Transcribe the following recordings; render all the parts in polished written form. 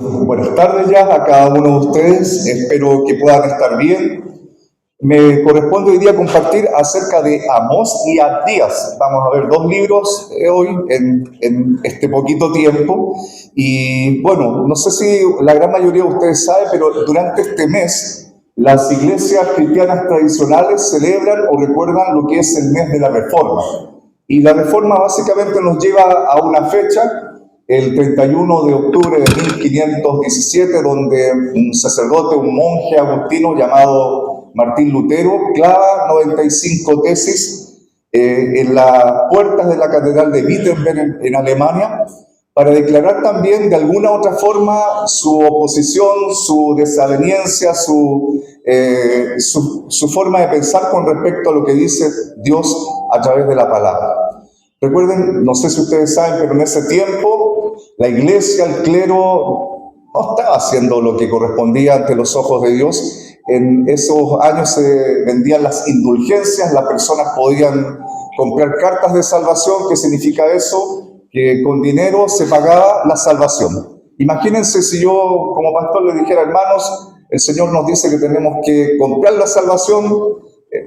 Buenas tardes ya a cada uno de ustedes, espero que puedan estar bien. Me corresponde hoy día compartir acerca de Amós y Abdías. Vamos a ver dos libros hoy en este poquito tiempo. Y bueno, no sé si la gran mayoría de ustedes saben, pero durante este mes las iglesias cristianas tradicionales celebran o recuerdan lo que es el mes de la Reforma. Y la Reforma básicamente nos lleva a una fecha, el 31 de octubre de 1517, donde un sacerdote, un monje agustino llamado Martín Lutero, clava 95 tesis en las puertas de la Catedral de Wittenberg en Alemania, para declarar también de alguna u otra forma su oposición, su desaveniencia, su forma de pensar con respecto a lo que dice Dios a través de la palabra. Recuerden, no sé si ustedes saben, pero en ese tiempo la iglesia, el clero, no estaba haciendo lo que correspondía ante los ojos de Dios. En esos años se vendían las indulgencias, las personas podían comprar cartas de salvación. ¿Qué significa eso? Que con dinero se pagaba la salvación. Imagínense si yo como pastor le dijera: hermanos, el Señor nos dice que tenemos que comprar la salvación.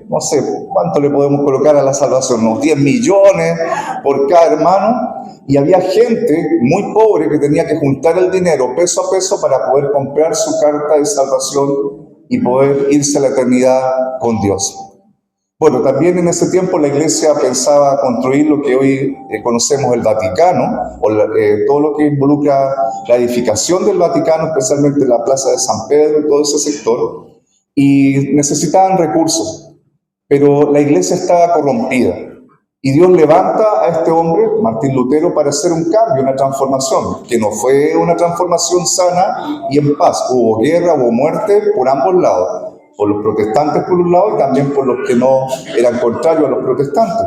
No sé, ¿cuánto le podemos colocar a la salvación? Unos 10 millones por cada hermano. Y había gente muy pobre que tenía que juntar el dinero peso a peso para poder comprar su carta de salvación y poder irse a la eternidad con Dios. Bueno, también en ese tiempo la iglesia pensaba construir lo que hoy conocemos el Vaticano, o todo lo que involucra la edificación del Vaticano, especialmente la Plaza de San Pedro y todo ese sector, y necesitaban recursos. Pero la iglesia estaba corrompida. Y Dios levanta a este hombre, Martín Lutero, para hacer un cambio, una transformación, que no fue una transformación sana y en paz. Hubo guerra, hubo muerte por ambos lados. Por los protestantes por un lado y también por los que no eran contrarios a los protestantes.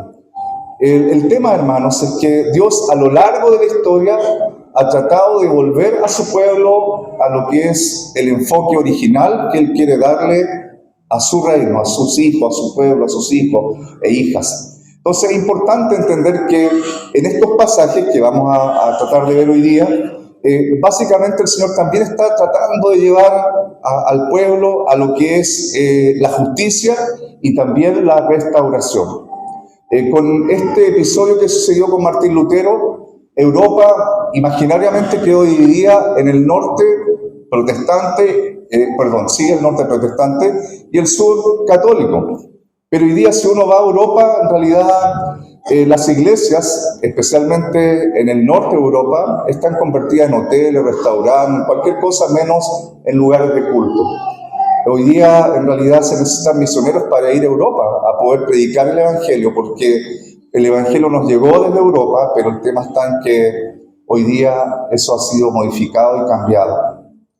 El tema, hermanos, es que Dios a lo largo de la historia ha tratado de volver a su pueblo a lo que es el enfoque original que Él quiere darle a su reino, a sus hijos, a su pueblo, a sus hijos e hijas. Entonces es importante entender que en estos pasajes que vamos a tratar de ver hoy día, básicamente el Señor también está tratando de llevar al pueblo a lo que es la justicia y también la restauración. Con este episodio que sucedió con Martín Lutero, Europa imaginariamente quedó dividida en el norte protestante, el norte protestante y el sur católico. Pero hoy día, si uno va a Europa, en realidad las iglesias, especialmente en el norte de Europa, están convertidas en hoteles, restaurantes, cualquier cosa menos en lugares de culto. Hoy día, en realidad, se necesitan misioneros para ir a Europa a poder predicar el Evangelio, porque el Evangelio nos llegó desde Europa, pero el tema está en que hoy día eso ha sido modificado y cambiado.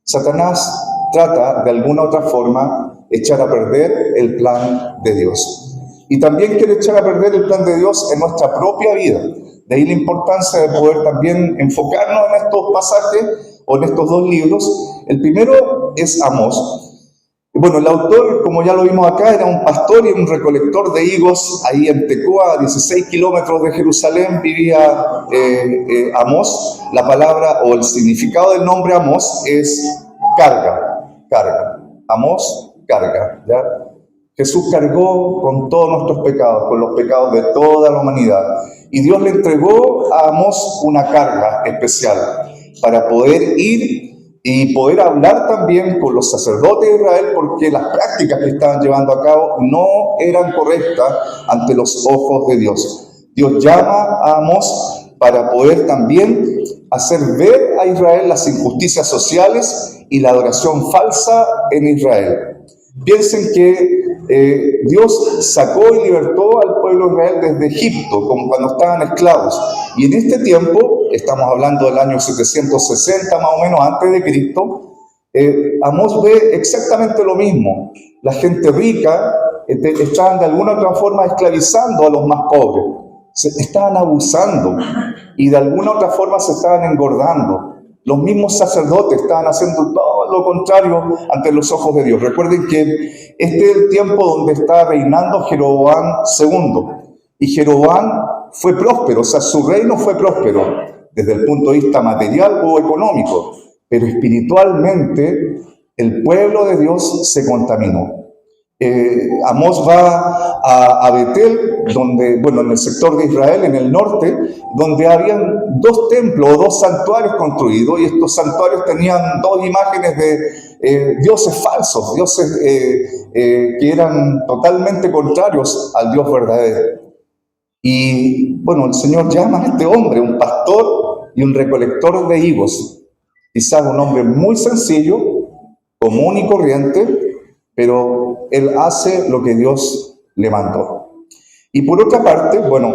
Satanás trata, de alguna u otra forma, echar a perder el plan de Dios. Y también quiere echar a perder el plan de Dios en nuestra propia vida. De ahí la importancia de poder también enfocarnos en estos pasajes o en estos dos libros. El primero es Amós. Bueno, el autor, como ya lo vimos acá, era un pastor y un recolector de higos ahí en Tecoa, a 16 kilómetros de Jerusalén, vivía Amós. La palabra o el significado del nombre Amós es carga. Amós, carga, ¿ya? Jesús cargó con todos nuestros pecados, con los pecados de toda la humanidad. Y Dios le entregó a Amós una carga especial para poder ir y poder hablar también con los sacerdotes de Israel, porque las prácticas que estaban llevando a cabo no eran correctas ante los ojos de Dios. Dios llama a Amós para poder también hacer ver a Israel las injusticias sociales y la adoración falsa en Israel. Piensen que Dios sacó y libertó al pueblo de Israel desde Egipto, como cuando estaban esclavos. Y en este tiempo, estamos hablando del año 760 más o menos antes de Cristo, Amós ve exactamente lo mismo. La gente rica estaban de alguna u otra forma esclavizando a los más pobres. Se estaban abusando y de alguna u otra forma se estaban engordando. Los mismos sacerdotes estaban haciendo todo lo contrario ante los ojos de Dios. Recuerden que este es el tiempo donde está reinando Jeroboam II. Y Jeroboam fue próspero, o sea, su reino fue próspero desde el punto de vista material o económico. pero espiritualmente el pueblo de Dios se contaminó. Amós va a Betel, donde, bueno, en el sector de Israel, en el norte, donde habían 2 templos o 2 santuarios construidos, y estos santuarios tenían 2 imágenes de dioses falsos, dioses que eran totalmente contrarios al Dios verdadero. Y bueno, el Señor llama a este hombre, un pastor y un recolector de higos, quizás un hombre muy sencillo, común y corriente, pero él hace lo que Dios le mandó. Y por otra parte, bueno,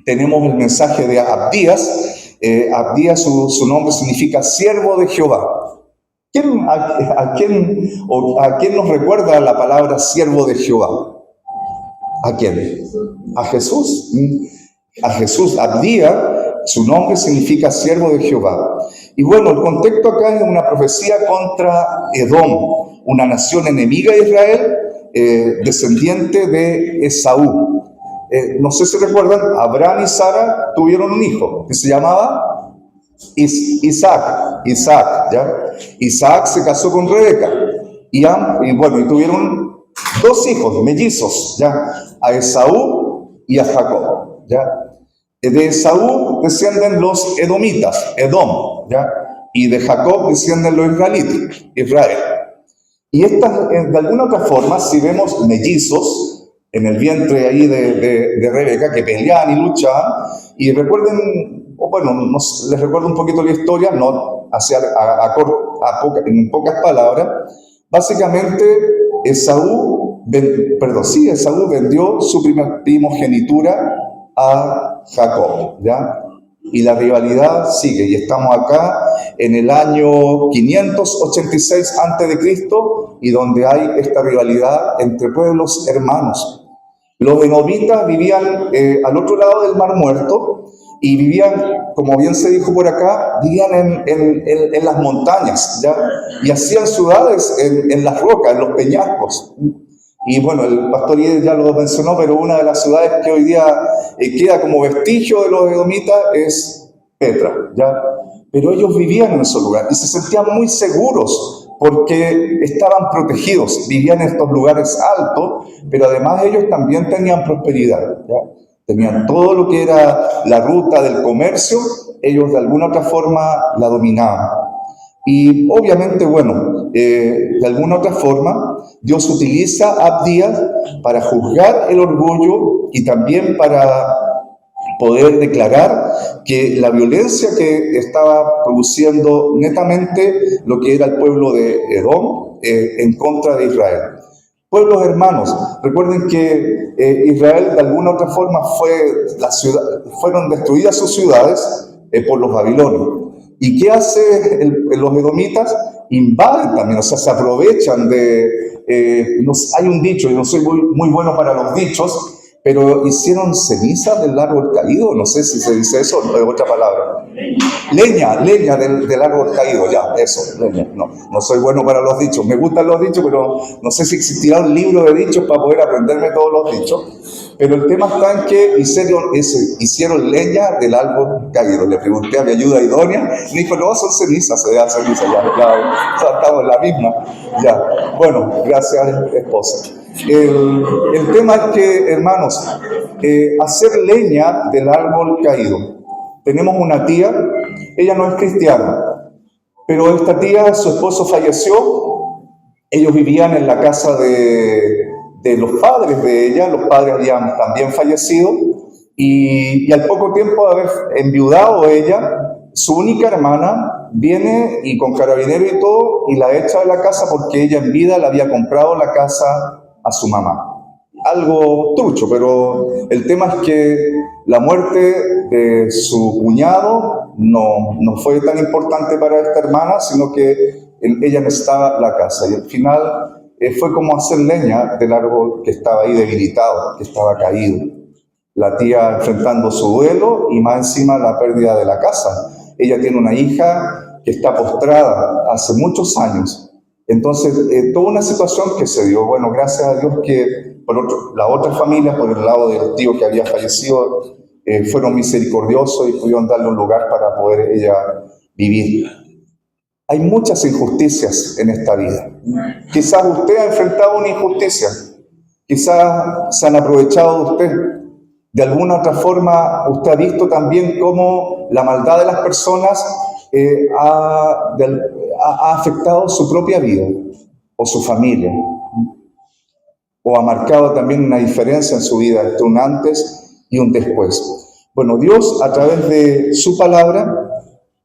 tenemos el mensaje de Abdías. Abdías, su nombre significa siervo de Jehová. ¿A quién nos recuerda la palabra siervo de Jehová? ¿A quién? A Jesús. A Jesús. Abdías, su nombre significa siervo de Jehová. Y bueno, el contexto acá es una profecía contra Edom, una nación enemiga de Israel, descendiente de Esaú. No sé si recuerdan, Abraham y Sara tuvieron un hijo que se llamaba Isaac, ¿ya? Isaac se casó con Rebeca y tuvieron 2 hijos mellizos, ¿ya? A Esaú y a Jacob, ¿ya? De Esaú descienden los edomitas, Edom, ¿ya? Y de Jacob descienden los israelitas, Israel. Y estas, de alguna otra forma, si vemos mellizos en el vientre ahí de Rebeca, que peleaban y luchaban, y recuerden, les recuerdo un poquito la historia, no en pocas palabras. Básicamente, Esaú vendió su primogenitura a Jacob, ¿ya? Y la rivalidad sigue, y estamos acá en el año 586 a.C., y donde hay esta rivalidad entre pueblos hermanos. Los edomitas vivían al otro lado del Mar Muerto, y vivían, como bien se dijo por acá, vivían en las montañas, ¿ya? Y hacían ciudades en las rocas, en los peñascos. Y bueno, el pastor ya lo mencionó, pero una de las ciudades que hoy día queda como vestigio de los edomitas es Petra, ¿ya? Pero ellos vivían en esos lugares y se sentían muy seguros porque estaban protegidos, vivían en estos lugares altos, pero además ellos también tenían prosperidad, ¿ya? Tenían todo lo que era la ruta del comercio, ellos de alguna otra forma la dominaban. Y obviamente, bueno, de alguna otra forma, Dios utiliza a Abdías para juzgar el orgullo y también para poder declarar que la violencia que estaba produciendo netamente lo que era el pueblo de Edom en contra de Israel. Pueblos hermanos, recuerden que Israel de alguna otra forma fueron destruidas sus ciudades por los babilonios. ¿Y qué hacen los edomitas? Invaden también, o sea, se aprovechan hay un dicho, yo no soy muy bueno para los dichos, pero hicieron cenizas del árbol caído, no sé si se dice eso o es otra palabra. Leña del árbol caído, ya, eso, leña. No soy bueno para los dichos, me gustan los dichos, pero no sé si existirá un libro de dichos para poder aprenderme todos los dichos. Pero el tema está en que hicieron leña del árbol caído. Le pregunté a mi ayuda idónea, me dijo, no, son cenizas, ya estamos en la misma. Ya, bueno, gracias, esposa. El tema es que, hermanos, hacer leña del árbol caído. Tenemos una tía, ella no es cristiana, pero esta tía, su esposo falleció, ellos vivían en la casa de los padres de ella, los padres habían también fallecido, y al poco tiempo de haber enviudado ella, su única hermana viene y con carabinero y todo, y la echa de la casa porque ella en vida le había comprado la casa a su mamá. Algo trucho, pero el tema es que la muerte de su cuñado no fue tan importante para esta hermana, sino que ella necesitaba la casa. Y al final fue como hacer leña del árbol que estaba ahí debilitado, que estaba caído. La tía enfrentando su duelo y más encima la pérdida de la casa. Ella tiene una hija que está postrada hace muchos años. Entonces, toda una situación que se dio. Bueno, gracias a Dios que la otra familia, por el lado del tío que había fallecido, fueron misericordiosos y pudieron darle un lugar para poder ella vivir. Hay muchas injusticias en esta vida. Quizás usted ha enfrentado una injusticia. Quizás se han aprovechado de usted. De alguna otra forma, usted ha visto también cómo la maldad de las personas ha afectado su propia vida o su familia. O ha marcado también una diferencia en su vida entre un antes y un después. Bueno, Dios a través de su palabra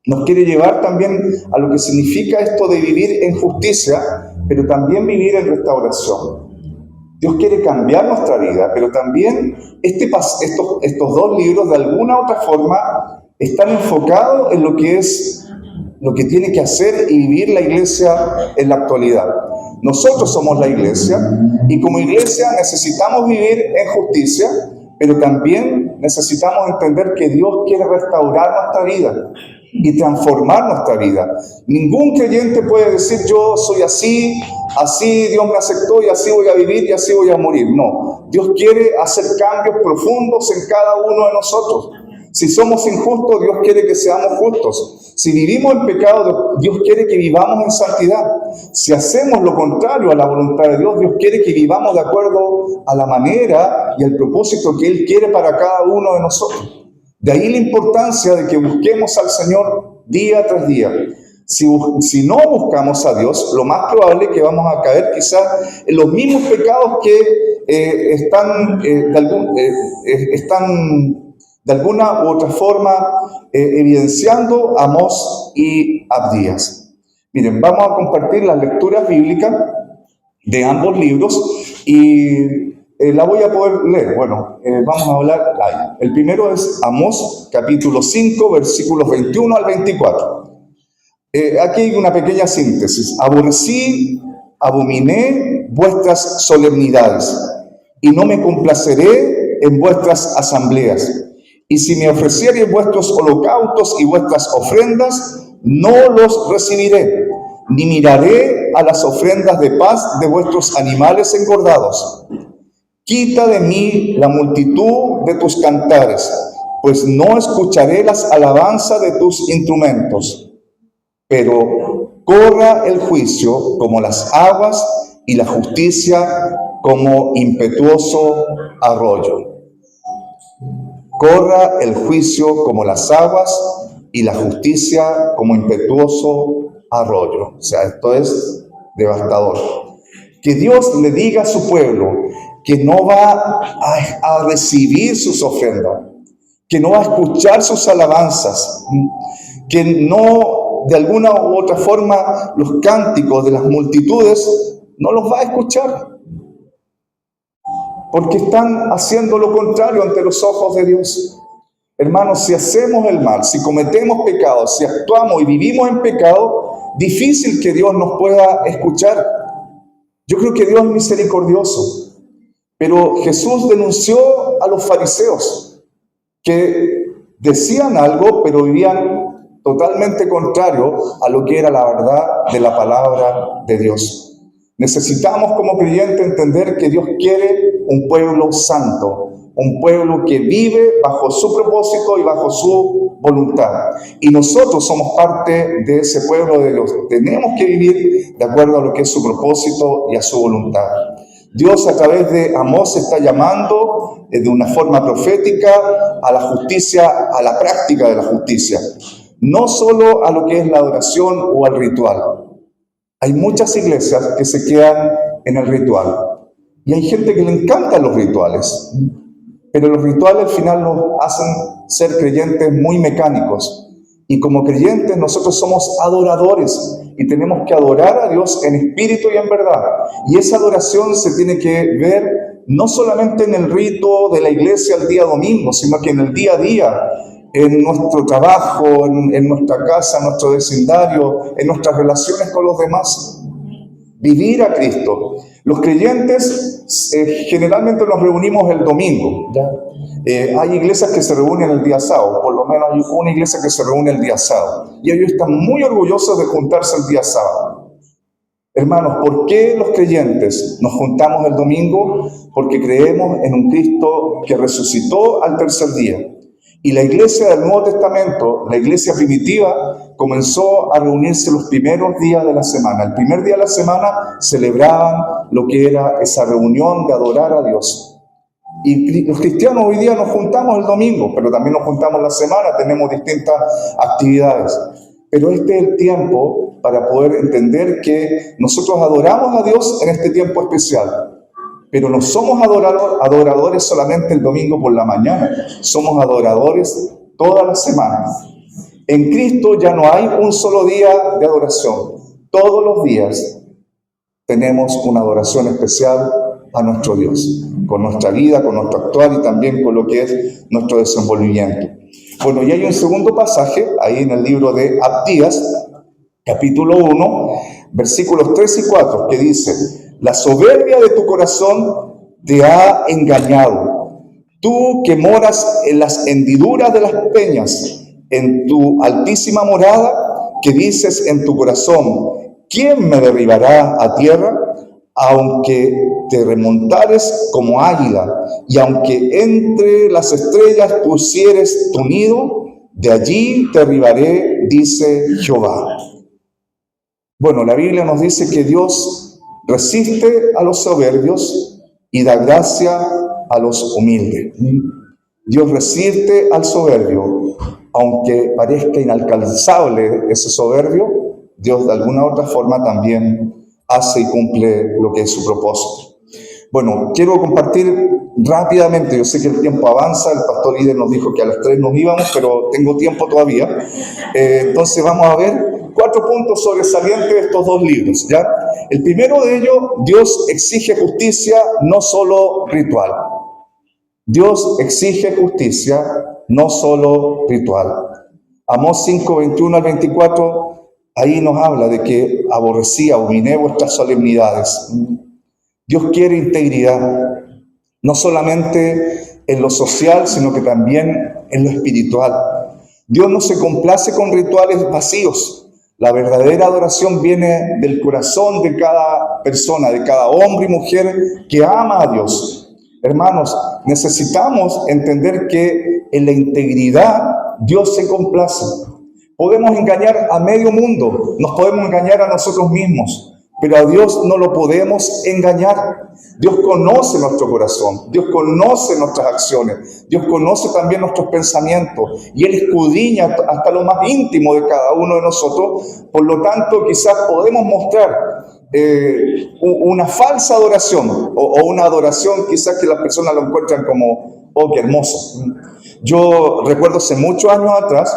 nos quiere llevar también a lo que significa esto de vivir en justicia, pero también vivir en restauración. Dios quiere cambiar nuestra vida, pero también estos dos libros de alguna u otra forma están enfocados en lo que tiene que hacer y vivir la iglesia en la actualidad. Nosotros somos la iglesia y como iglesia necesitamos vivir en justicia, pero también necesitamos entender que Dios quiere restaurar nuestra vida y transformar nuestra vida. Ningún creyente puede decir yo soy así, Dios me aceptó y así voy a vivir y así voy a morir. No, Dios quiere hacer cambios profundos en cada uno de nosotros. Si somos injustos, Dios quiere que seamos justos. Si vivimos en pecado, Dios quiere que vivamos en santidad. Si hacemos lo contrario a la voluntad de Dios, Dios quiere que vivamos de acuerdo a la manera y al propósito que Él quiere para cada uno de nosotros. De ahí la importancia de que busquemos al Señor día tras día. Si no buscamos a Dios, lo más probable es que vamos a caer quizás en los mismos pecados que están de alguna u otra forma evidenciando Amós y Abdías. Miren, vamos a compartir las lecturas bíblicas de ambos libros y la voy a poder leer. Bueno, vamos a hablar ahí. El primero es Amós, capítulo 5, versículos 21 al 24. Aquí hay una pequeña síntesis. Abominé vuestras solemnidades, y no me complaceré en vuestras asambleas. Y si me ofreciereis vuestros holocaustos y vuestras ofrendas, no los recibiré, ni miraré a las ofrendas de paz de vuestros animales engordados. Quita de mí la multitud de tus cantares, pues no escucharé las alabanzas de tus instrumentos. Pero corra el juicio como las aguas y la justicia como impetuoso arroyo. Corra el juicio como las aguas y la justicia como impetuoso arroyo. O sea, esto es devastador. Que Dios le diga a su pueblo que no va a recibir sus ofrendas, que no va a escuchar sus alabanzas, que no, de alguna u otra forma, los cánticos de las multitudes no los va a escuchar, porque están haciendo lo contrario ante los ojos de Dios. Hermanos, si hacemos el mal, si cometemos pecados, si actuamos y vivimos en pecado, difícil que Dios nos pueda escuchar. Yo creo que Dios es misericordioso. Pero Jesús denunció a los fariseos que decían algo, pero vivían totalmente contrario a lo que era la verdad de la palabra de Dios. Necesitamos como creyentes entender que Dios quiere un pueblo santo, un pueblo que vive bajo su propósito y bajo su voluntad. Y nosotros somos parte de ese pueblo de Dios. Tenemos que vivir de acuerdo a lo que es su propósito y a su voluntad. Dios a través de Amós está llamando de una forma profética a la justicia, a la práctica de la justicia. No solo a lo que es la adoración o al ritual. Hay muchas iglesias que se quedan en el ritual. Y hay gente que le encantan los rituales. Pero los rituales al final nos hacen ser creyentes muy mecánicos. Y como creyentes nosotros somos adoradores y tenemos que adorar a Dios en espíritu y en verdad. Y esa adoración se tiene que ver no solamente en el rito de la iglesia el día domingo, sino que en el día a día, en nuestro trabajo, en nuestra casa, en nuestro vecindario, en nuestras relaciones con los demás. Vivir a Cristo. Los creyentes generalmente nos reunimos el domingo, ¿ya? Hay iglesias que se reúnen el día sábado, por lo menos hay una iglesia que se reúne el día sábado, y ellos están muy orgullosos de juntarse el día sábado. Hermanos, ¿por qué los creyentes nos juntamos el domingo? Porque creemos en un Cristo que resucitó al tercer día. Y la iglesia del Nuevo Testamento, la iglesia primitiva, comenzó a reunirse los primeros días de la semana. El primer día de la semana celebraban lo que era esa reunión de adorar a Dios. Y los cristianos hoy día nos juntamos el domingo, pero también nos juntamos la semana, tenemos distintas actividades. Pero este es el tiempo para poder entender que nosotros adoramos a Dios en este tiempo especial. Pero no somos adoradores solamente el domingo por la mañana, somos adoradores toda la semana. En Cristo ya no hay un solo día de adoración. Todos los días tenemos una adoración especial a nuestro Dios, con nuestra vida, con nuestro actuar y también con lo que es nuestro desenvolvimiento. Bueno, y hay un segundo pasaje ahí en el libro de Abdías, capítulo 1, versículos 3 y 4, que dice: la soberbia de tu corazón te ha engañado. Tú que moras en las hendiduras de las peñas, en tu altísima morada, que dices en tu corazón: ¿quién me derribará a tierra? Aunque te remontares como águila, y aunque entre las estrellas pusieres tu nido, de allí te derribaré, dice Jehová. Bueno, la Biblia nos dice que Dios resiste a los soberbios y da gracia a los humildes. Dios resiste al soberbio, aunque parezca inalcanzable ese soberbio, Dios de alguna u otra forma también hace y cumple lo que es su propósito. Bueno, quiero compartir rápidamente, yo sé que el tiempo avanza, el pastor Líder nos dijo que a las 3 nos íbamos, pero tengo tiempo todavía. Entonces vamos a ver 4 puntos sobresalientes de estos 2 libros, ¿ya? El primero de ellos: Dios exige justicia, no solo ritual. Dios exige justicia, no solo ritual. Amós 5, 21 al 24, ahí nos habla de que aborrecía, abominé vuestras solemnidades. Dios quiere integridad, no solamente en lo social, sino que también en lo espiritual. Dios no se complace con rituales vacíos. La verdadera adoración viene del corazón de cada persona, de cada hombre y mujer que ama a Dios. Hermanos, necesitamos entender que en la integridad Dios se complace. Podemos engañar a medio mundo, nos podemos engañar a nosotros mismos, pero a Dios no lo podemos engañar. Dios conoce nuestro corazón, Dios conoce nuestras acciones, Dios conoce también nuestros pensamientos y Él escudriña hasta lo más íntimo de cada uno de nosotros. Por lo tanto, quizás podemos mostrar una falsa adoración o una adoración quizás que las personas lo encuentran como: oh, qué hermoso. Yo recuerdo hace muchos años atrás,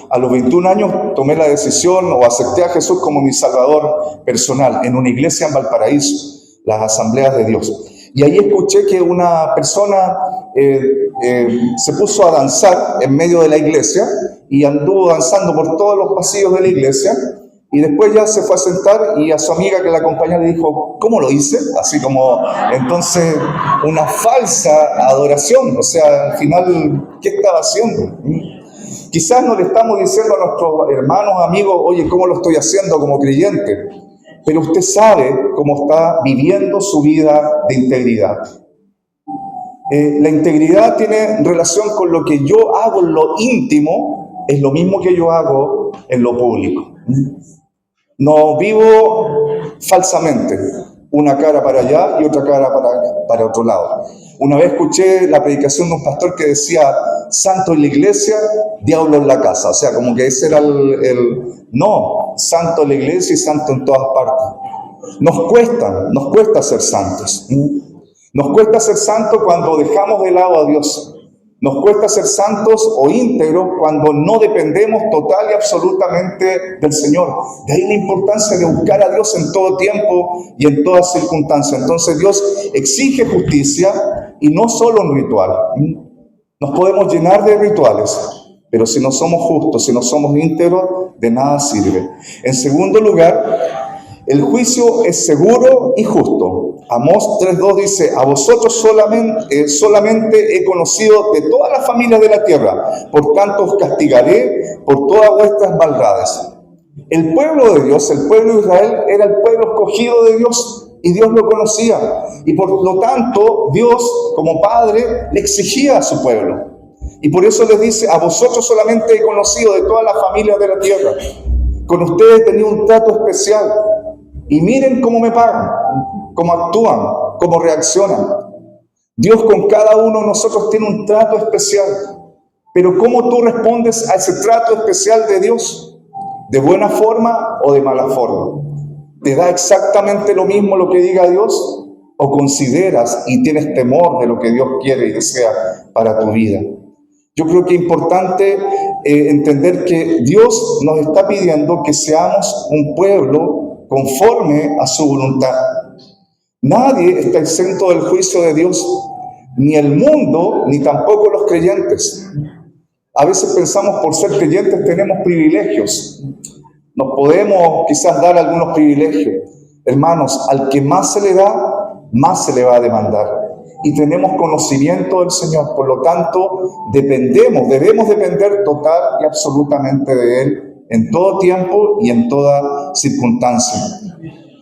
a los 21 años tomé la decisión o acepté a Jesús como mi Salvador personal en una iglesia en Valparaíso, las Asambleas de Dios. Y ahí escuché que una persona se puso a danzar en medio de la iglesia y anduvo danzando por todos los pasillos de la iglesia, y después ya se fue a sentar y a su amiga que la acompañaba le dijo: ¿cómo lo hice? Así como, entonces, una falsa adoración. O sea, al final, ¿qué estaba haciendo? Quizás no le estamos diciendo a nuestros hermanos, amigos: oye, ¿cómo lo estoy haciendo como creyente? Pero usted sabe cómo está viviendo su vida de integridad. La integridad tiene relación con lo que yo hago en lo íntimo, es lo mismo que yo hago en lo público. No vivo falsamente, una cara para allá y otra cara para otro lado. Una vez escuché la predicación de un pastor que decía: santo en la iglesia, diablo en la casa. O sea, como que ese era no, santo en la iglesia y santo en todas partes. Nos cuesta ser santos. Nos cuesta ser santos cuando dejamos de lado a Dios. Nos cuesta ser santos o íntegros cuando no dependemos total y absolutamente del Señor. De ahí la importancia de buscar a Dios en todo tiempo y en todas circunstancias. Entonces Dios exige justicia y no solo un ritual. Nos podemos llenar de rituales, pero si no somos justos, si no somos íntegros, de nada sirve. En segundo lugar, el juicio es seguro y justo. Amós 3:2 dice: a vosotros solamente he conocido de todas las familias de la tierra, por tanto os castigaré por todas vuestras maldades. El pueblo de Dios, el pueblo de Israel, era el pueblo escogido de Dios y Dios lo conocía. Y por lo tanto, Dios, como Padre, le exigía a su pueblo. Y por eso les dice, a vosotros solamente he conocido de todas las familias de la tierra. Con ustedes tenía un trato especial. Y miren cómo me pagan, cómo actúan, cómo reaccionan. Dios con cada uno de nosotros tiene un trato especial. Pero ¿cómo tú respondes a ese trato especial de Dios? ¿De buena forma o de mala forma? ¿Te da exactamente lo mismo lo que diga Dios? ¿O consideras y tienes temor de lo que Dios quiere y desea para tu vida? Yo creo que es importante entender que Dios nos está pidiendo que seamos un pueblo conforme a su voluntad. Nadie está exento del juicio de Dios, ni el mundo, ni tampoco los creyentes. A veces pensamos por ser creyentes tenemos privilegios. Nos podemos quizás dar algunos privilegios. Hermanos, al que más se le da, más se le va a demandar. Y tenemos conocimiento del Señor, por lo tanto, debemos depender total y absolutamente de Él en todo tiempo y en toda circunstancia.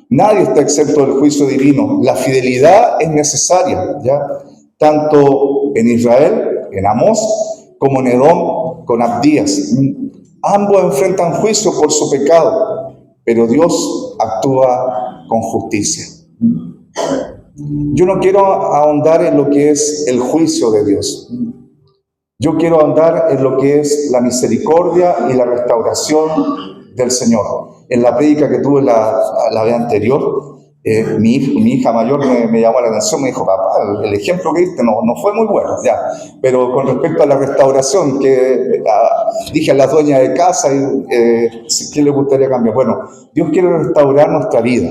Nadie está exento del juicio divino. La fidelidad es necesaria, ¿ya? Tanto en Israel, en Amós, como en Edom, con Abdías. Ambos enfrentan juicio por su pecado, pero Dios actúa con justicia. Yo no quiero ahondar en lo que es el juicio de Dios. Yo quiero ahondar en lo que es la misericordia y la restauración del Señor. En la prédica que tuve la vez anterior, mi hija mayor me llamó la atención, me dijo, papá, el ejemplo que diste no fue muy bueno, ya. Pero con respecto a la restauración, que dije a las dueñas de casa, ¿qué le gustaría cambiar? Bueno, Dios quiere restaurar nuestra vida.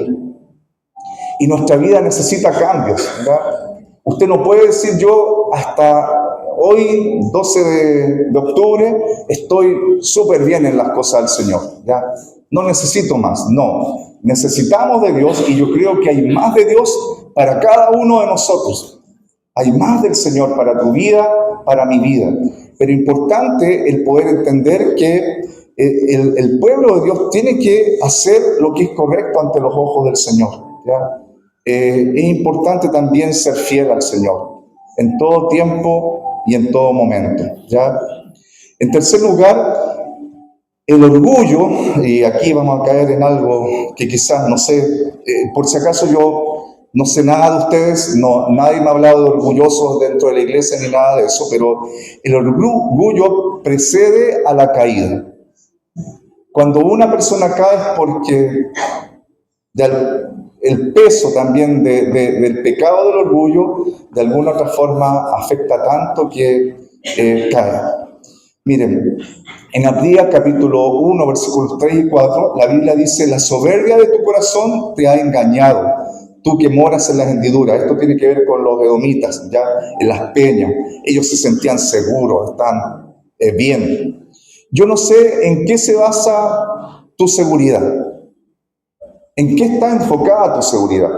Y nuestra vida necesita cambios, ¿verdad? Usted no puede decir, yo hasta hoy, 12 de octubre, estoy súper bien en las cosas del Señor, ¿ya? No necesito más, no. Necesitamos de Dios y yo creo que hay más de Dios para cada uno de nosotros. Hay más del Señor para tu vida, para mi vida. Pero importante el poder entender que el pueblo de Dios tiene que hacer lo que es correcto ante los ojos del Señor, ¿ya? Es importante también ser fiel al Señor en todo tiempo y en todo momento, ¿ya? En tercer lugar, el orgullo, y aquí vamos a caer en algo que quizás, no sé, por si acaso yo no sé nada de ustedes, nadie me ha hablado de orgullosos dentro de la iglesia ni nada de eso, pero el orgullo precede a la caída. Cuando una persona cae es porque el peso también del pecado del orgullo, de alguna otra forma, afecta tanto que cae. Miren, en Abdías capítulo 1, versículos 3 y 4, la Biblia dice, la soberbia de tu corazón te ha engañado, tú que moras en las hendiduras. Esto tiene que ver con los edomitas, ya en las peñas. Ellos se sentían seguros, están bien. Yo no sé en qué se basa tu seguridad. ¿En qué está enfocada tu seguridad?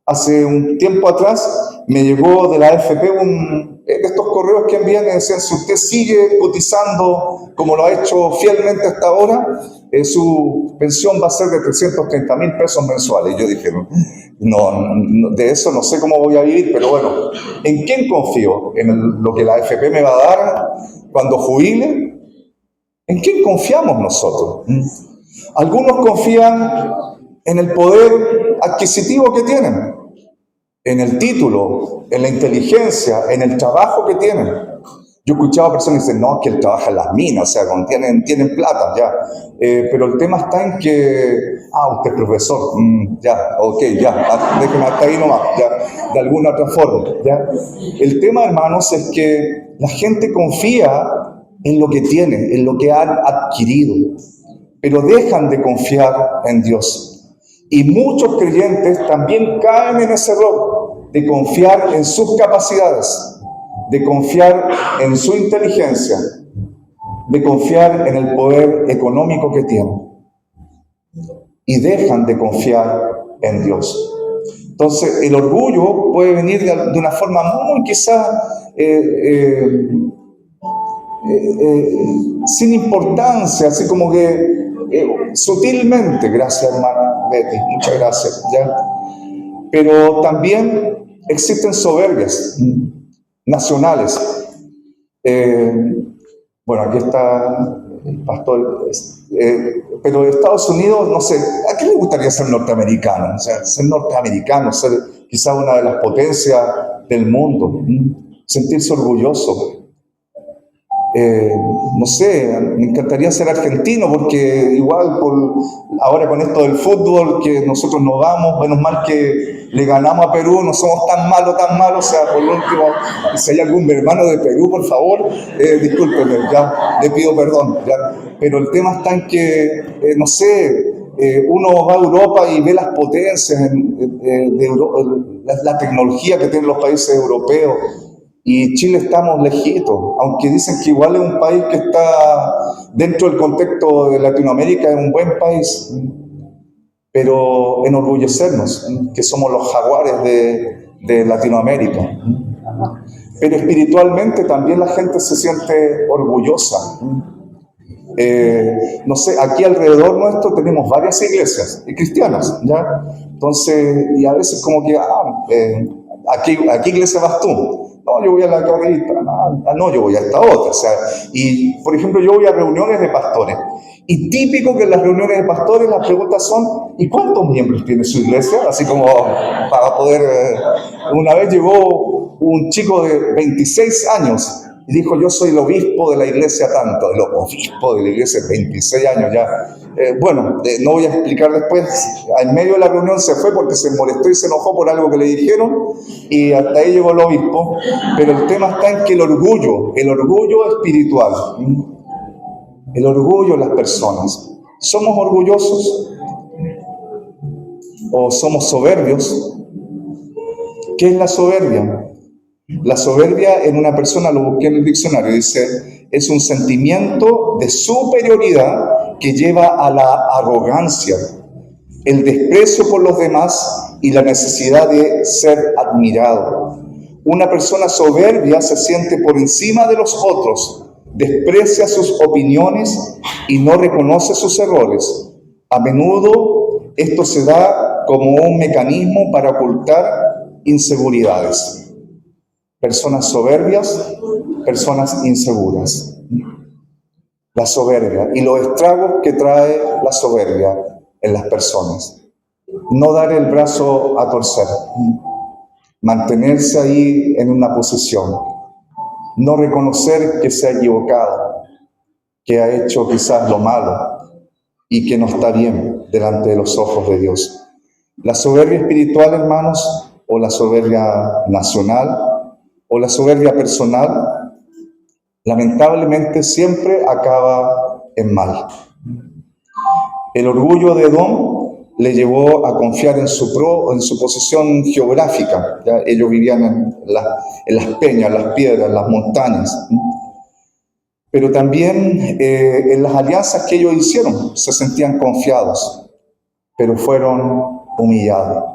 Hace un tiempo atrás me llegó de la AFP de estos correos que envían y decían, si usted sigue cotizando como lo ha hecho fielmente hasta ahora, su pensión va a ser de 330,000 pesos mensuales. Y yo dije, no, de eso no sé cómo voy a vivir, pero bueno, ¿en quién confío? ¿En lo que la AFP me va a dar cuando jubile? ¿En quién confiamos nosotros? Algunos confían en el poder adquisitivo que tienen, en el título, en la inteligencia, en el trabajo que tienen. Yo he escuchado a personas que dicen, no, que él trabaja en las minas, o sea, tienen plata, ya. Pero el tema está en que, usted es profesor, ya, ok, ya, déjeme hasta ahí nomás, ya, de alguna otra forma, ya. El tema, hermanos, es que la gente confía en lo que tiene, en lo que han adquirido, pero dejan de confiar en Dios. Y muchos creyentes también caen en ese error de confiar en sus capacidades, de confiar en su inteligencia, de confiar en el poder económico que tienen. Y dejan de confiar en Dios. Entonces, el orgullo puede venir de una forma muy quizás sin importancia, así como que sutilmente, gracias hermana Betty, muchas gracias, ¿ya? Pero también existen soberbias nacionales. Eh, bueno, aquí está el pastor, pero Estados Unidos, no sé, ¿a qué le gustaría ser norteamericano? O sea, ser norteamericano, ser quizá una de las potencias del mundo, sentirse orgulloso. No sé, me encantaría ser argentino porque igual ahora con esto del fútbol que nosotros nos vamos, menos mal que le ganamos a Perú, no somos tan malos, o sea, por último, si hay algún hermano de Perú, por favor, discúlpeme, ya, le pido perdón, ya, pero el tema está en que, no sé, uno va a Europa y ve las potencias la tecnología que tienen los países europeos, y Chile estamos lejitos, aunque dicen que igual es un país que está dentro del contexto de Latinoamérica, es un buen país, pero enorgullecernos que somos los jaguares de Latinoamérica. Pero espiritualmente también la gente se siente orgullosa. No sé, aquí alrededor nuestro tenemos varias iglesias cristianas, ¿ya? Entonces, y a veces como que, ¿a qué iglesia vas tú? No, yo voy a la carrerita, no, yo voy a esta otra. O sea, y por ejemplo, yo voy a reuniones de pastores. Y típico que en las reuniones de pastores las preguntas son, ¿y cuántos miembros tiene su iglesia? Así como para poder... una vez llegó un chico de 26 años y dijo, yo soy el obispo de la iglesia tanto, el obispo de la iglesia, 26 años ya. No voy a explicar después. En medio de la reunión se fue porque se molestó y se enojó por algo que le dijeron y hasta ahí llegó el obispo. Pero el tema está en que el orgullo espiritual, el orgullo de las personas, ¿somos orgullosos o somos soberbios? ¿Qué es la soberbia? La soberbia en una persona, lo busqué en el diccionario, dice, es un sentimiento de superioridad que lleva a la arrogancia, el desprecio por los demás y la necesidad de ser admirado. Una persona soberbia se siente por encima de los otros, desprecia sus opiniones y no reconoce sus errores. A menudo esto se da como un mecanismo para ocultar inseguridades. Personas soberbias, personas inseguras. La soberbia y los estragos que trae la soberbia en las personas. No dar el brazo a torcer, mantenerse ahí en una posición, no reconocer que se ha equivocado, que ha hecho quizás lo malo y que no está bien delante de los ojos de Dios. La soberbia espiritual, hermanos, o la soberbia nacional, o la soberbia personal, lamentablemente siempre acaba en mal. El orgullo de Edom le llevó a confiar en su posición geográfica. ¿Ya? Ellos vivían en las peñas, las piedras, las montañas. Pero también en las alianzas que ellos hicieron se sentían confiados, pero fueron humillados.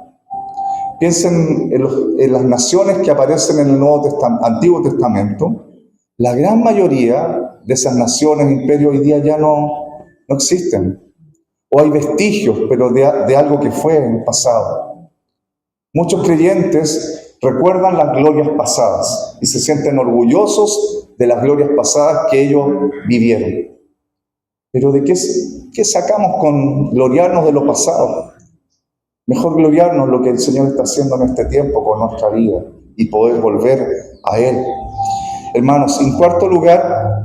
Piensen en las naciones que aparecen en el Antiguo Testamento. La gran mayoría de esas naciones, imperios, hoy día ya no existen. O hay vestigios, pero de algo que fue en el pasado. Muchos creyentes recuerdan las glorias pasadas y se sienten orgullosos de las glorias pasadas que ellos vivieron. Pero ¿de qué sacamos con gloriarnos de lo pasado? Mejor gloriarnos lo que el Señor está haciendo en este tiempo con nuestra vida y poder volver a Él. Hermanos, en cuarto lugar,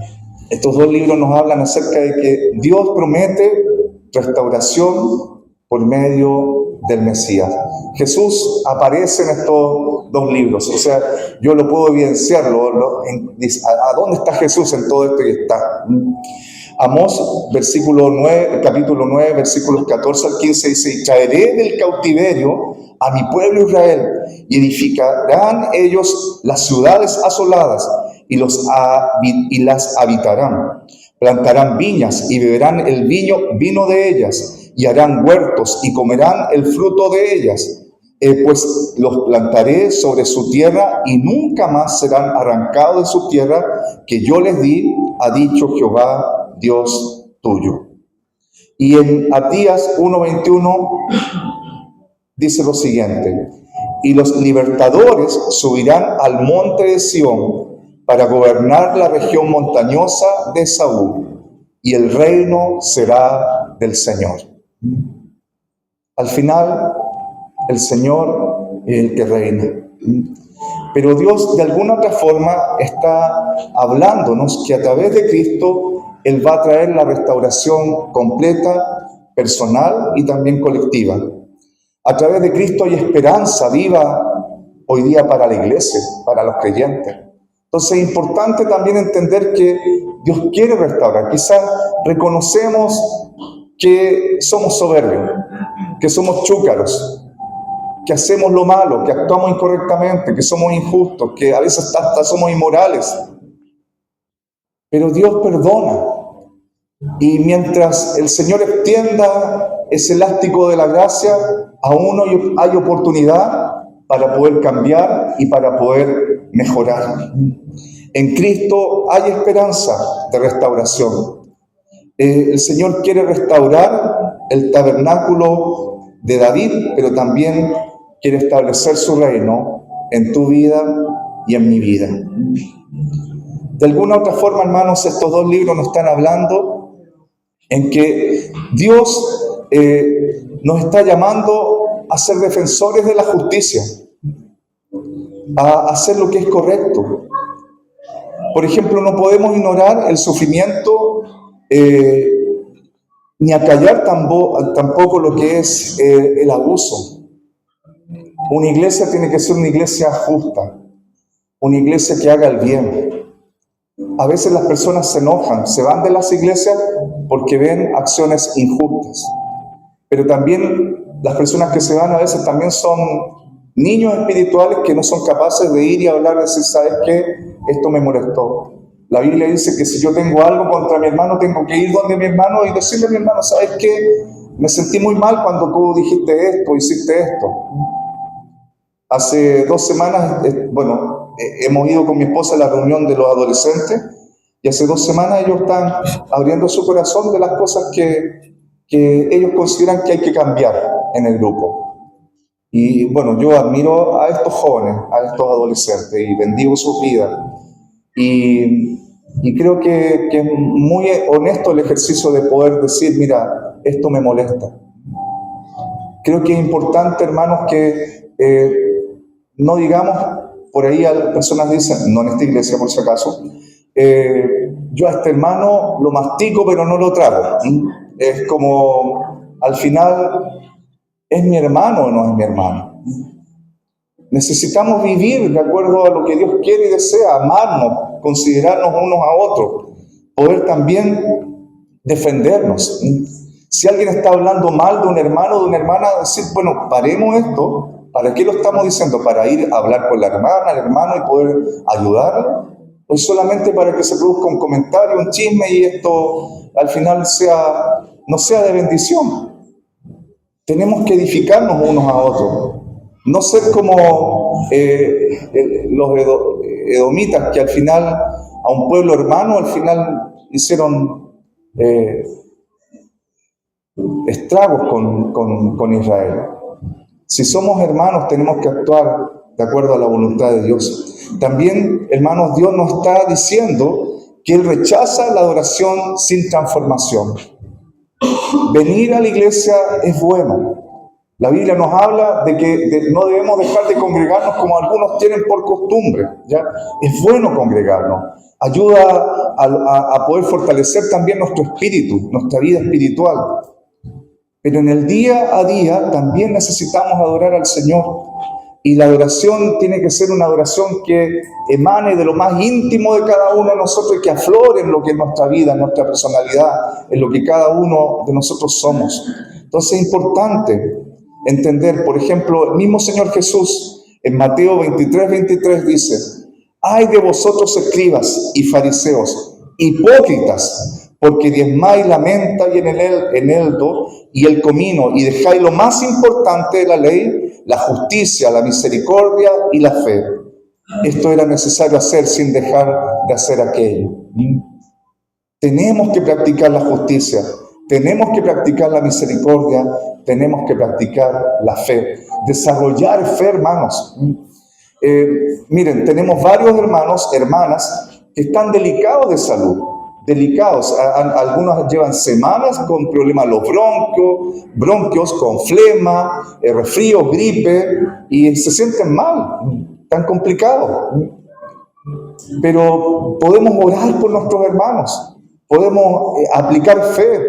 estos dos libros nos hablan acerca de que Dios promete restauración por medio del Mesías. Jesús aparece en estos dos libros, o sea, yo lo puedo evidenciarlo. ¿A dónde está Jesús en todo esto? Y está. Amós, capítulo 9, versículos 14 al 15, dice, y traeré del cautiverio a mi pueblo Israel, y edificarán ellos las ciudades asoladas, y las habitarán. Plantarán viñas y beberán el vino de ellas, y harán huertos y comerán el fruto de ellas. Pues los plantaré sobre su tierra y nunca más serán arrancados de su tierra que yo les di, ha dicho Jehová, Dios tuyo. Y en Abdías 1:21 dice lo siguiente, y los libertadores subirán al monte de Sión, para gobernar la región montañosa de Esaú, y el reino será del Señor. Al final, el Señor es el que reina. Pero Dios de alguna otra forma está hablándonos que a través de Cristo Él va a traer la restauración completa, personal y también colectiva. A través de Cristo hay esperanza viva hoy día para la iglesia, para los creyentes. Entonces es importante también entender que Dios quiere restaurar. Quizás reconocemos que somos soberbios, que somos chúcaros, que hacemos lo malo, que actuamos incorrectamente, que somos injustos, que a veces hasta somos inmorales. Pero Dios perdona. Y mientras el Señor extienda ese elástico de la gracia, aún hay oportunidad para poder cambiar y para poder mejorar. En Cristo hay esperanza de restauración. El Señor quiere restaurar el tabernáculo de David, pero también quiere establecer su reino en tu vida y en mi vida. De alguna otra forma, hermanos, estos dos libros nos están hablando en que Dios nos está llamando a ser defensores de la justicia, a hacer lo que es correcto. Por ejemplo, no podemos ignorar el sufrimiento ni acallar tampoco lo que es el abuso. Una iglesia tiene que ser una iglesia justa, una iglesia que haga el bien. A veces las personas se enojan, se van de las iglesias porque ven acciones injustas. Pero también las personas que se van a veces también son niños espirituales que no son capaces de ir y hablar y decir, ¿sabes qué? Esto me molestó. La Biblia dice que si yo tengo algo contra mi hermano, tengo que ir donde mi hermano y decirle a mi hermano, ¿sabes qué? Me sentí muy mal cuando tú dijiste esto, hiciste esto. Hace 2 semanas, hemos ido con mi esposa a la reunión de los adolescentes y hace 2 semanas ellos están abriendo su corazón de las cosas que ellos consideran que hay que cambiar en el grupo. Y bueno, yo admiro a estos jóvenes, a estos adolescentes y bendigo sus vidas. Y creo que es muy honesto el ejercicio de poder decir, mira, esto me molesta. Creo que es importante, hermanos, que no digamos, por ahí personas dicen, no en esta iglesia por si acaso, yo a este hermano lo mastico pero no lo trago. Es como, al final, ¿es mi hermano o no es mi hermano? Necesitamos vivir de acuerdo a lo que Dios quiere y desea, amarnos, considerarnos unos a otros, poder también defendernos. Si alguien está hablando mal de un hermano o de una hermana, decir, bueno, paremos esto. ¿Para qué lo estamos diciendo? ¿Para ir a hablar con la hermana, el hermano y poder ayudarle? ¿O solamente para que se produzca un comentario, un chisme y esto al final no sea de bendición? Tenemos que edificarnos unos a otros. No ser como los edomitas que al final a un pueblo hermano al final hicieron estragos con Israel. Si somos hermanos tenemos que actuar de acuerdo a la voluntad de Dios. También, hermanos, Dios nos está diciendo que Él rechaza la adoración sin transformación. Venir a la iglesia es bueno. La Biblia nos habla de que no debemos dejar de congregarnos como algunos tienen por costumbre, ¿ya? Es bueno congregarnos. Ayuda a poder fortalecer también nuestro espíritu, nuestra vida espiritual. Pero en el día a día también necesitamos adorar al Señor. Y la adoración tiene que ser una adoración que emane de lo más íntimo de cada uno de nosotros y que aflore en lo que es nuestra vida, en nuestra personalidad, en lo que cada uno de nosotros somos. Entonces es importante entender, por ejemplo, el mismo Señor Jesús en Mateo 23 dice, ¡ay de vosotros escribas y fariseos, hipócritas! Porque diezmáis la menta y el eneldo y el comino, y dejáis lo más importante de la ley, la justicia, la misericordia y la fe. Esto era necesario hacer sin dejar de hacer aquello. Tenemos que practicar la justicia, tenemos que practicar la misericordia, tenemos que practicar la fe. Desarrollar fe, hermanos. Miren, tenemos varios hermanos, hermanas, que están delicados de salud, delicados. Algunos llevan semanas con problemas los bronquios, con flema, resfrío, gripe, y se sienten mal, tan complicados. Pero podemos orar por nuestros hermanos, podemos aplicar fe.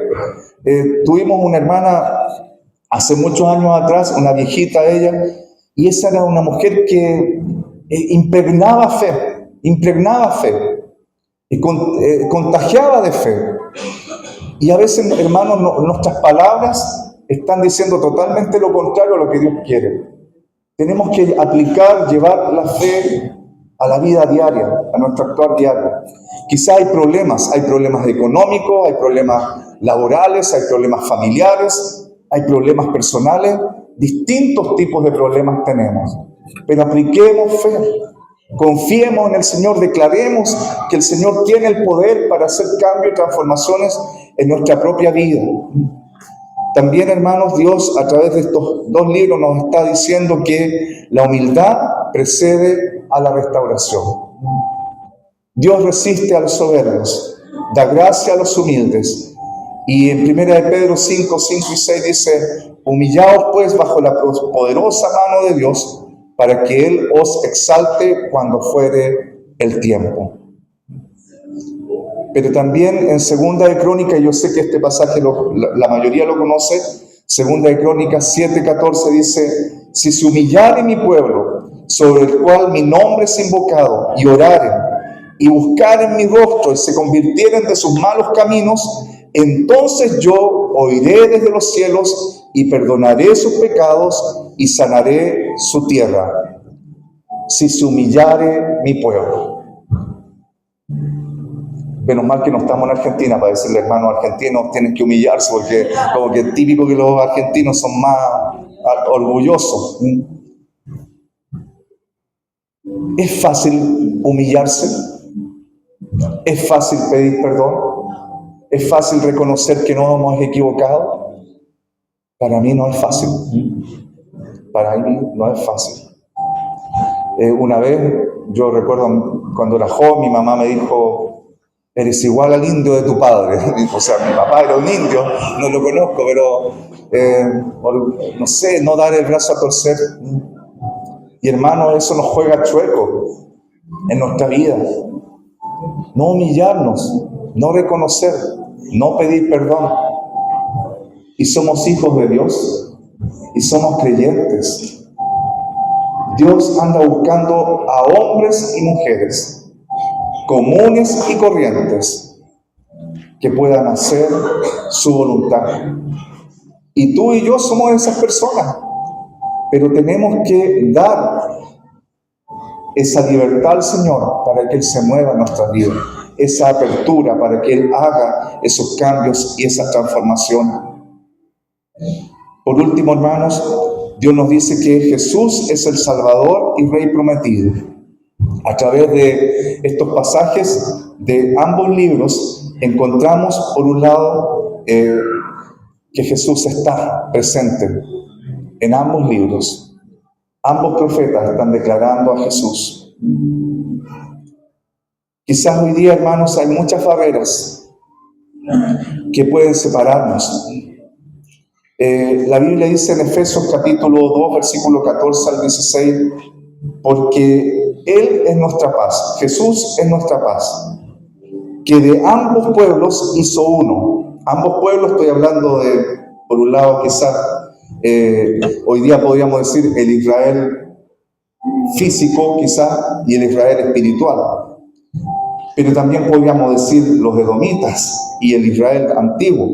Tuvimos una hermana hace muchos años atrás, una viejita ella, y esa era una mujer que impregnaba fe, y contagiaba de fe. Y a veces, hermanos, nuestras palabras están diciendo totalmente lo contrario a lo que Dios quiere. Tenemos que aplicar, llevar la fe a la vida diaria, a nuestro actuar diario. Quizá hay problemas económicos, hay problemas laborales, hay problemas familiares, hay problemas personales, distintos tipos de problemas tenemos. Pero apliquemos fe, confiemos en el Señor, declaremos que el Señor tiene el poder para hacer cambios y transformaciones en nuestra propia vida. También, hermanos, Dios a través de estos dos libros nos está diciendo que la humildad precede a la restauración. Dios resiste a los soberbios, da gracia a los humildes. Y en 1 de Pedro 5 y 6 dice: humillaos pues bajo la poderosa mano de Dios, para que Él os exalte cuando fuere el tiempo. Pero también en 2 de Crónicas, yo sé que este pasaje la mayoría lo conoce, 2 de Crónicas 7:14 dice: si se humillare mi pueblo, sobre el cual mi nombre es invocado, y oraren, y buscaren mi rostro, y se convirtieren de sus malos caminos, entonces yo oiré desde los cielos, y perdonaré sus pecados, y sanaré su tierra. Si se humillare mi pueblo. Menos mal que no estamos en Argentina para decirle, hermanos argentinos, tienen que humillarse, porque como que es típico que los argentinos son más orgullosos. ¿Es fácil humillarse? ¿Es fácil pedir perdón? ¿Es fácil reconocer que no hemos equivocado? Para mí no es fácil. Para mí no es fácil. Una vez, yo recuerdo cuando era joven, mi mamá me dijo: eres igual al indio de tu padre. O sea, mi papá era un indio, no lo conozco, pero no sé, no dar el brazo a torcer. Y hermano, eso nos juega chueco en nuestra vida. No humillarnos, no reconocer, no pedir perdón. Y somos hijos de Dios, y somos creyentes. Dios anda buscando a hombres y mujeres comunes y corrientes que puedan hacer su voluntad. Y tú y yo somos esas personas, pero tenemos que dar esa libertad al Señor para que Él se mueva en nuestra vida, esa apertura para que Él haga esos cambios y esas transformaciones. Por último, hermanos, Dios nos dice que Jesús es el Salvador y Rey prometido. A través de estos pasajes de ambos libros encontramos, por un lado, que Jesús está presente en ambos libros. Ambos profetas están declarando a Jesús. Quizás hoy día, hermanos, hay muchas barreras que pueden separarnos. La Biblia dice en Efesios capítulo 2, versículo 14 al 16, porque Él es nuestra paz, Jesús es nuestra paz, que de ambos pueblos hizo uno. Ambos pueblos, estoy hablando de, por un lado, quizás hoy día podríamos decir el Israel físico, quizás, y el Israel espiritual. Pero también podríamos decir los edomitas y el Israel antiguo.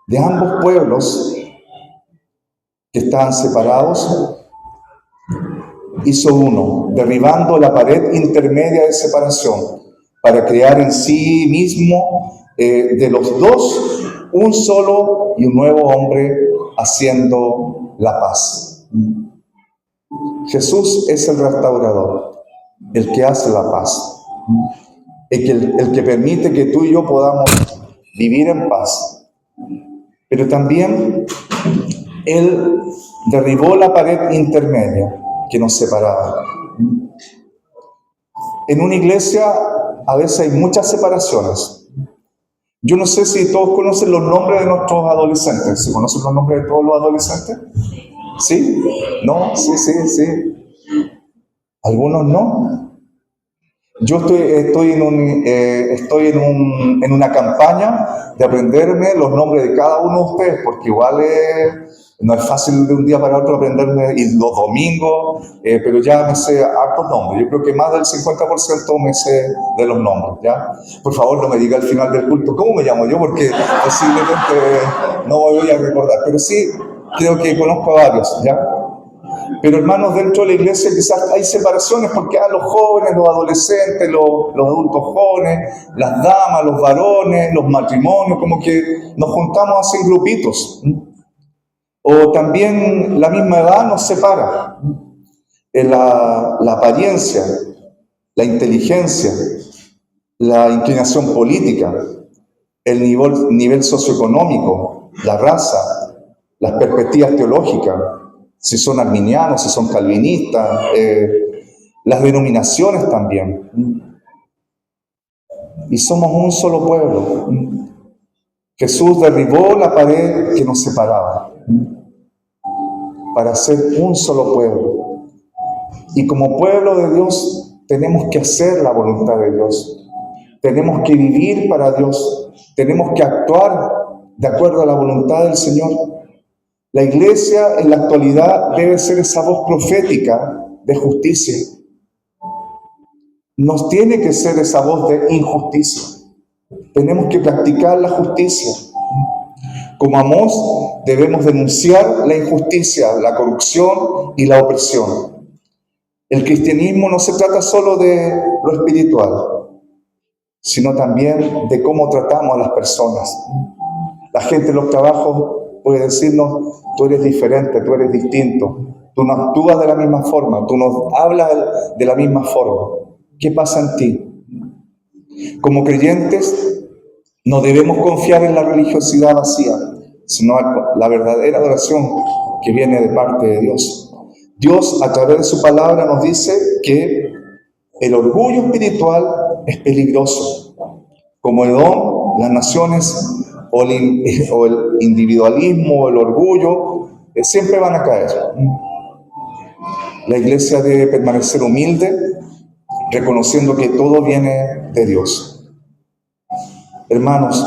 De ambos pueblos que estaban separados, hizo uno, derribando la pared intermedia de separación, para crear en sí mismo de los dos un solo y un nuevo hombre, haciendo la paz. Jesús es el restaurador, el que hace la paz, el que permite que tú y yo podamos vivir en paz. Pero también Él derribó la pared intermedia que nos separaba. En una iglesia a veces hay muchas separaciones. Yo no sé si todos conocen los nombres de nuestros adolescentes. ¿Se conocen los nombres de todos los adolescentes? ¿Sí? ¿No? Sí. Algunos no. Yo estoy en una campaña de aprenderme los nombres de cada uno de ustedes, porque igual no es fácil de un día para otro aprenderme y los domingos, pero ya me sé hartos nombres. Yo creo que más del 50% me sé de los nombres, ¿ya? Por favor, no me diga al final del culto cómo me llamo yo, porque posiblemente no voy a recordar, pero sí creo que conozco a varios, ¿ya? Pero hermanos, dentro de la iglesia quizás hay separaciones porque los jóvenes, los adolescentes, los adultos jóvenes, las damas, los varones, los matrimonios, como que nos juntamos así en grupitos. O también la misma edad nos separa. La apariencia, la inteligencia, la inclinación política, el nivel socioeconómico, la raza, las perspectivas teológicas, si son arminianos, si son calvinistas, las denominaciones también. Y somos un solo pueblo. Jesús derribó la pared que nos separaba para ser un solo pueblo. Y como pueblo de Dios tenemos que hacer la voluntad de Dios. Tenemos que vivir para Dios. Tenemos que actuar de acuerdo a la voluntad del Señor. La iglesia en la actualidad debe ser esa voz profética de justicia. Nos tiene que ser esa voz de injusticia. Tenemos que practicar la justicia. Como Amós, debemos denunciar la injusticia, la corrupción y la opresión. El cristianismo no se trata solo de lo espiritual, sino también de cómo tratamos a las personas. La gente en los trabajos puede decirnos: tú eres diferente, tú eres distinto, tú no actúas de la misma forma, tú no hablas de la misma forma. ¿Qué pasa en ti? Como creyentes, no debemos confiar en la religiosidad vacía, sino la verdadera adoración que viene de parte de Dios. Dios, a través de su palabra, nos dice que el orgullo espiritual es peligroso. Como Edom, las naciones o el individualismo, el orgullo, siempre van a caer. La iglesia debe permanecer humilde, reconociendo que todo viene de Dios. Hermanos,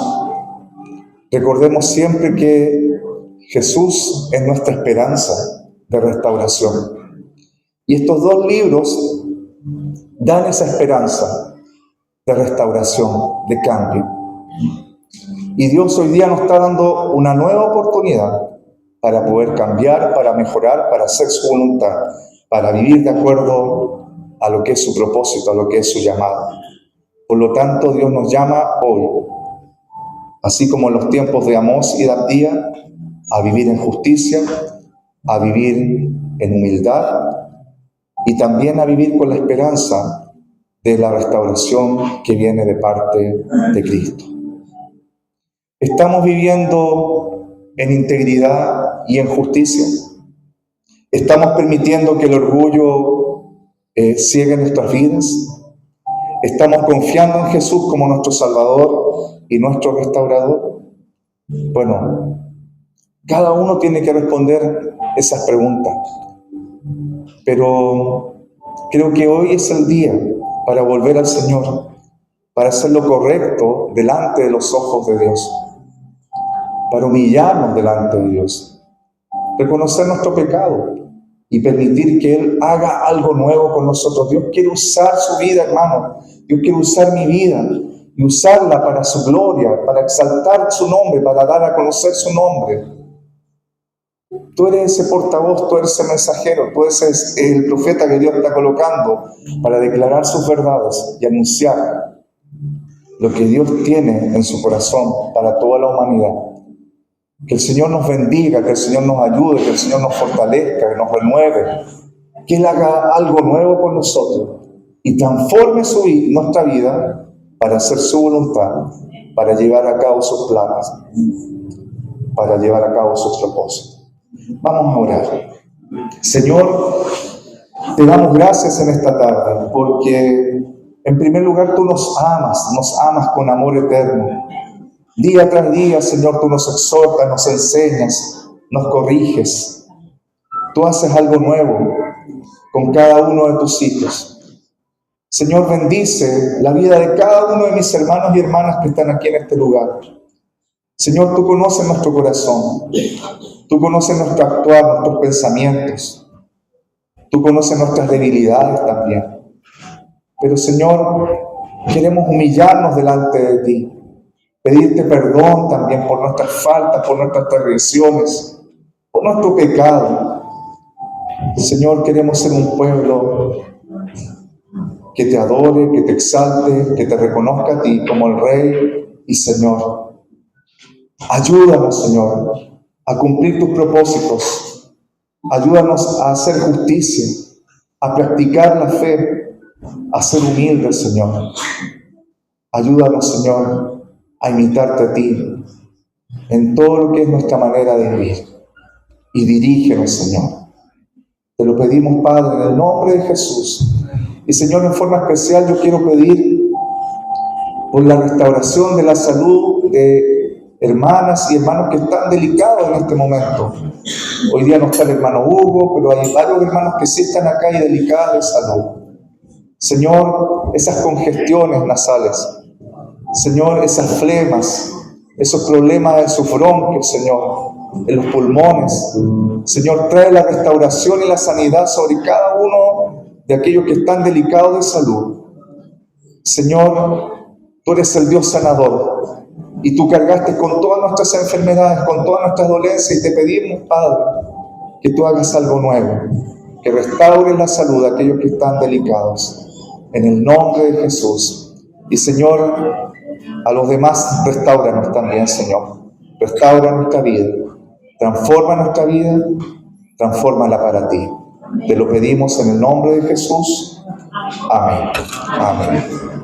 recordemos siempre que Jesús es nuestra esperanza de restauración. Y estos dos libros dan esa esperanza de restauración, de cambio. Y Dios hoy día nos está dando una nueva oportunidad para poder cambiar, para mejorar, para hacer su voluntad, para vivir de acuerdo a lo que es su propósito, a lo que es su llamado. Por lo tanto, Dios nos llama hoy, así como en los tiempos de Amós y de Abdías, a vivir en justicia, a vivir en humildad y también a vivir con la esperanza de la restauración que viene de parte de Cristo. ¿Estamos viviendo en integridad y en justicia? ¿Estamos permitiendo que el orgullo ciegue nuestras vidas? ¿Estamos confiando en Jesús como nuestro Salvador y nuestro Restaurador? Bueno, cada uno tiene que responder esas preguntas. Pero creo que hoy es el día para volver al Señor, para hacer lo correcto delante de los ojos de Dios, para humillarnos delante de Dios, reconocer nuestro pecado y permitir que Él haga algo nuevo con nosotros. Dios quiere usar su vida, hermano. Dios quiere usar mi vida y usarla para su gloria, para exaltar su nombre, para dar a conocer su nombre. Tú eres ese portavoz, tú eres ese mensajero, tú eres el profeta que Dios está colocando para declarar sus verdades y anunciar lo que Dios tiene en su corazón para toda la humanidad. Que el Señor nos bendiga, que el Señor nos ayude, que el Señor nos fortalezca, que nos renueve, que Él haga algo nuevo con nosotros y transforme nuestra vida para hacer su voluntad, para llevar a cabo sus planes, para llevar a cabo sus propósitos. Vamos a orar. Señor, Te damos gracias en esta tarde porque en primer lugar tú nos amas con amor eterno. Día tras día, Señor, tú nos exhortas, nos enseñas, nos corriges. Tú haces algo nuevo con cada uno de tus hijos. Señor, bendice la vida de cada uno de mis hermanos y hermanas que están aquí en este lugar. Señor, tú conoces nuestro corazón. Tú conoces nuestro actuar, nuestros pensamientos. Tú conoces nuestras debilidades también. Pero, Señor, queremos humillarnos delante de ti. Pedirte perdón también por nuestras faltas, por nuestras transgresiones, por nuestro pecado. Señor, queremos ser un pueblo que te adore, que te exalte, que te reconozca a ti como el Rey y Señor. Ayúdanos, Señor, a cumplir tus propósitos. Ayúdanos a hacer justicia, a practicar la fe, a ser humildes, Señor. Ayúdanos, Señor, a imitarte a ti en todo lo que es nuestra manera de vivir. Y dirígenos, Señor. Te lo pedimos, Padre, en el nombre de Jesús. Y, Señor, en forma especial yo quiero pedir por la restauración de la salud de hermanas y hermanos que están delicados en este momento. Hoy día no está el hermano Hugo, pero hay varios hermanos que sí están acá y delicados de salud. Señor, esas congestiones nasales, Señor, esas flemas, esos problemas de sus bronquios, Señor, en los pulmones. Señor, trae la restauración y la sanidad sobre cada uno de aquellos que están delicados de salud. Señor, tú eres el Dios sanador y tú cargaste con todas nuestras enfermedades, con todas nuestras dolencias, y te pedimos, Padre, que tú hagas algo nuevo, que restaures la salud de aquellos que están delicados, en el nombre de Jesús. Y, Señor, a los demás, restáuranos también, Señor. Restaura nuestra vida, transforma nuestra vida, transfórmala para ti. Te lo pedimos en el nombre de Jesús. Amén. Amén.